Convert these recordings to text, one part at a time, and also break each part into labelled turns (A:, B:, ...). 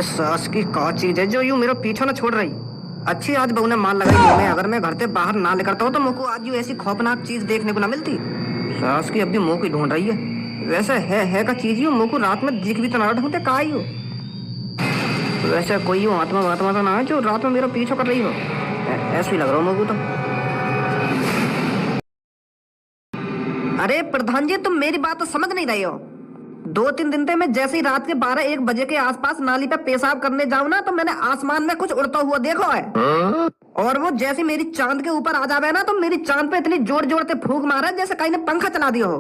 A: सास की का चीज है जो यूं मेरा पीछा ना छोड़ रही। अच्छी आज बहू ने माल लगाई मुंह में, अगर मैं घर से बाहर ना निकलता हूँ तो मुझको आज यूं ऐसी खौफनाक चीज देखने को ना मिलती। सास की अभी मुंह की ढूंढ रही है। वैसे है का चीज यूं मुंह को रात में दिख भी तो ना ढूंढते का ही हो। वैसे कोई यूं आत्मा महात्मा तो ना है जो रात में मेरा पीछा कर रही हो। ऐसे ही लग रहा हो मुझको तो। अरे प्रधान जी, तुम मेरी बात तो समझ नहीं रहे हो। 2-3 दिन से मैं जैसे ही रात के 12-1 बजे के आसपास नाली पे पेशाब करने जाऊं ना तो मैंने आसमान में कुछ उड़ता हुआ देखा है। और वो जैसे मेरी चांद के ऊपर आ जावे ना तो मेरी चांद पे इतनी जोर जोर से फूंक मारा जैसे कहीं ने पंखा चला दिया हो।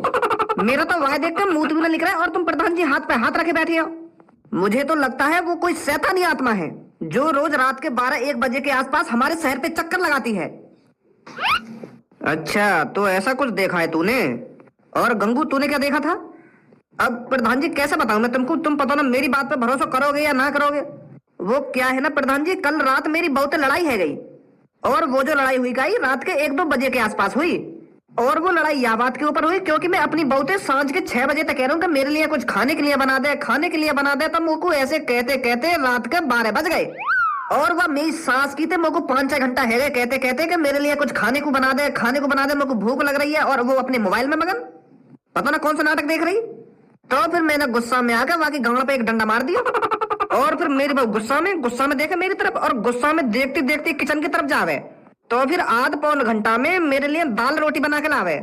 A: मेरा तो वह देख कर मुंह भी निकल रहा है और तुम प्रधान जी हाथ पे हाथ रखे बैठे हो। मुझे तो लगता है वो कोई शैतानी आत्मा है जो रोज रात के 12-1 बजे के आसपास हमारे शहर पे चक्कर लगाती है। अच्छा, तो ऐसा कुछ देखा है तूने? और गंगू, तूने क्या देखा था? अब प्रधान जी कैसे बताऊं मैं तुमको, तुम पता ना मेरी बात पे भरोसा करोगे या ना करोगे। वो क्या है ना प्रधान जी, कल रात मेरी बहू से लड़ाई है गई। और वो जो लड़ाई हुई गई रात के 1-2 बजे के आसपास हुई। और वो लड़ाई या बात के ऊपर हुई क्योंकि मैं अपनी बहू से सांझ के 6 बजे तक कह रहा हूँ कि मेरे लिए कुछ खाने के लिए बना दे, खाने के लिए बना दे। तब मुझको ऐसे कहते कहते रात के 12 बज गए। और वह मेरी सास की थे मुझको 5-6 घंटा है गए कहते कहते कि मेरे लिए कुछ खाने को बना दे, खाने को बना दे, मुझको भूख लग रही है। और वो अपने मोबाइल में मगन पता ना कौन सा नाटक देख रही। तो फिर मैंने गुस्सा में आकर वाकी गांव पे एक डंडा मार दिया। और फिर मेरी बहू गुस्सा में देखे मेरी तरफ और गुस्सा में देखती देखती किचन की तरफ जावे। तो फिर आध पौन घंटा में मेरे लिए दाल रोटी बना के लावे।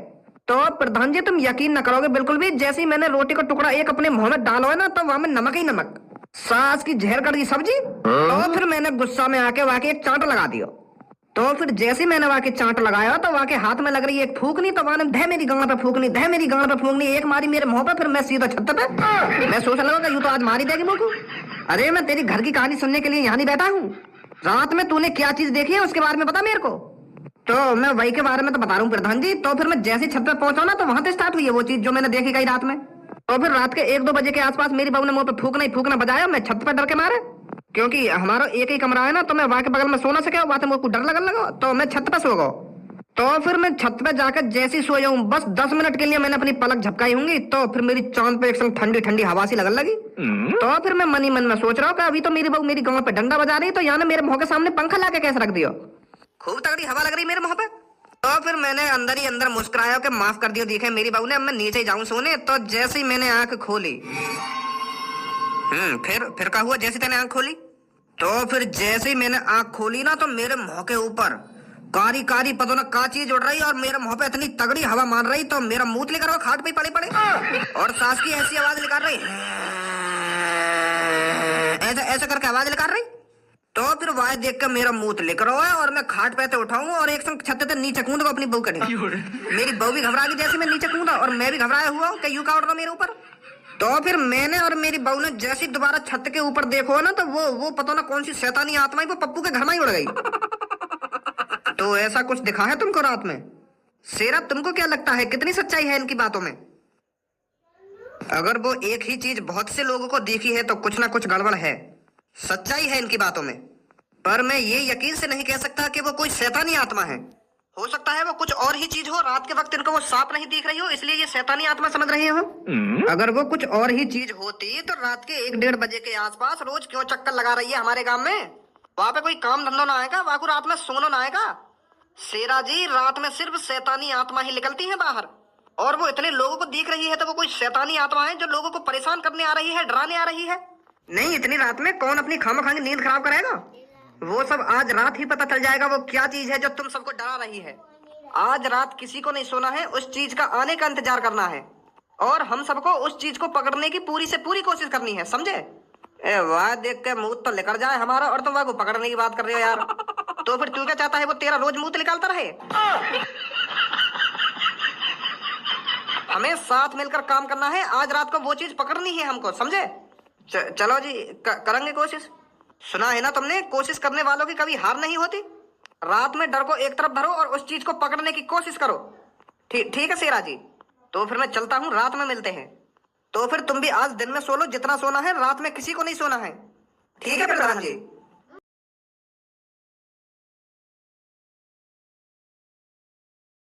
A: तो प्रधान जी तुम यकीन न करोगे बिल्कुल भी, जैसे ही मैंने रोटी का टुकड़ा एक अपने मुंह में डालो है ना तो वहां में नमक ही नमक, सास की जहर कड़ की सब्जी। तो फिर मैंने गुस्सा में आके वाके एक चांट लगा दिया। तो फिर जैसे ही मैंने वाके चांट लगाया तो वाके हाथ में लग रही एक फूकनी, तो वहां धह मेरी गांड पे फूकनी, धह मेरी गांड पे फूकनी एक मारी मेरे मुंह पे। फिर मैं सीधा छत पे, मैं सोचने लगा यूं तो आज मारी देगी मुझको। अरे मैं तेरी घर की कहानी सुनने के लिए यहाँ नहीं बैठा हूँ। रात में तूने क्या चीज देखी है उसके बारे में बता मेरे को। तो मैं वही के बारे में तो बता रहा हूँ प्रधान जी। तो फिर मैं जैसे छत पे पहुंचा ना तो वहां से स्टार्ट हुई है वो चीज जो मैंने देखी गई रात में। तो फिर रात के 1-2 बजे के आसपास मेरी बहू ने मुंह पे फूकना ही फूकना बजाया। मैं छत पे डर के मारे, क्योंकि हमारा एक ही कमरा है ना तो मैं वहां के बगल में सो ना सके, वहां से मुझको डर लगने लगा तो मैं छत पे सो गया। तो फिर मैं छत पे जाकर जैसे ही सोया हूँ बस 10 मिनट के लिए मैंने अपनी पलक झपकाई होंगी तो फिर मेरी चांद पे एक संग ठंडी ठंडी हवा सी लगने लगी। तो फिर मैं मन ही मन में सोच रहा हूँ कि अभी तो मेरी बहू मेरी गांव पे डंडा बजा रही तो यहाँ मेरे मुंह के सामने पंखा लाके कैसे रख दियो। खूब तगड़ी हवा लग रही मेरे मुंह पे। तो फिर मैंने अंदर ही अंदर मुस्कुराया कि माफ कर दियो देखे मेरी बहू ने, अब मैं नीचे ही जाऊं सोने। तो जैसे ही मैंने आंख खोली, फिर क्या हुआ जैसे तेने आंख खोली? तो फिर जैसे ही मैंने आंख खोली ना तो मेरे मुंह के ऊपर कारी कारी पता ना का चीज उड़ रही और मेरे मुंह पे इतनी तगड़ी हवा मार रही तो मेरा मुंह लेकर वो खाट पे पड़े पड़े और सास की ऐसी आवाज निकाल रही, ऐसा ऐसा करके आवाज निकाल रही। तो फिर वह देख कर मेरा मुंह लेकर है और मैं खाट पे उठाऊंगा और एक संग छत से नीचे कूदूंगा अपनी बहू करे। मेरी बहू भी घबरा गई जैसे मैं नीचे कूदा और मैं भी घबराया हुआ हूँ कि यूं का उड़ रहा मेरे ऊपर। तो फिर मैंने और मेरी बहू ने जैसे दोबारा छत के ऊपर देखो ना तो वो पता ना कौन सी शैतानी आत्मा है वो पप्पू के घर में ही उड़ गई। तो ऐसा कुछ दिखा है तुमको रात में? शेरा तुमको क्या लगता है कितनी सच्चाई है इनकी बातों में? अगर वो एक ही चीज बहुत से लोगों को देखी है तो कुछ ना कुछ गड़बड़ है, सच्चाई है इनकी बातों में। पर मैं ये यकीन से नहीं कह सकता कि वो कोई शैतानी आत्मा है। हो सकता है वो कुछ और ही चीज हो, रात के वक्त इनको वो सांप नहीं दिख रही हो इसलिए ये शैतानी आत्मा समझ रहे हो। अगर वो कुछ और ही चीज होती तो रात के 1-1:30 बजे के आसपास रोज क्यों चक्कर लगा रही है हमारे गांव में? वहां पे कोई काम धंधो ना आएगा, वहां को रात में सोना ना आएगा। शेरा जी रात में सिर्फ शैतानी आत्मा ही निकलती है बाहर और वो इतने लोगों को दिख रही है तो वो कोई शैतानी आत्मा है जो लोगों को परेशान करने आ रही है, डराने आ रही है। नहीं, इतनी रात में कौन अपनी खामखानी नींद खराब कराएगा? वो सब आज रात ही पता चल जाएगा वो क्या चीज है जो तुम सबको डरा रही है। आज रात किसी को नहीं सोना है, उस चीज का आने का इंतजार करना है और हम सबको उस चीज को पकड़ने की पूरी से पूरी कोशिश करनी है, समझे? वाह देख के मुंह तो निकल जाए हमारा और तुम वाह को पकड़ने की बात कर रहे हो यार। तो फिर तू क्या चाहता है वो तेरा रोज मुंह निकालता रहे? हमें साथ मिलकर काम करना है, आज रात को वो चीज पकड़नी है हमको, समझे? चलो जी करेंगे कोशिश। सुना है ना तुमने, कोशिश करने वालों की कभी हार नहीं होती। रात में डर को एक तरफ धरो और उस चीज को पकड़ने की कोशिश करो। ठीक है शेरा जी, तो फिर मैं चलता हूँ, रात में मिलते हैं। तो फिर तुम भी आज दिन में सो लो जितना सोना है, रात में किसी को नहीं सोना है। ठीक है प्रधान जी।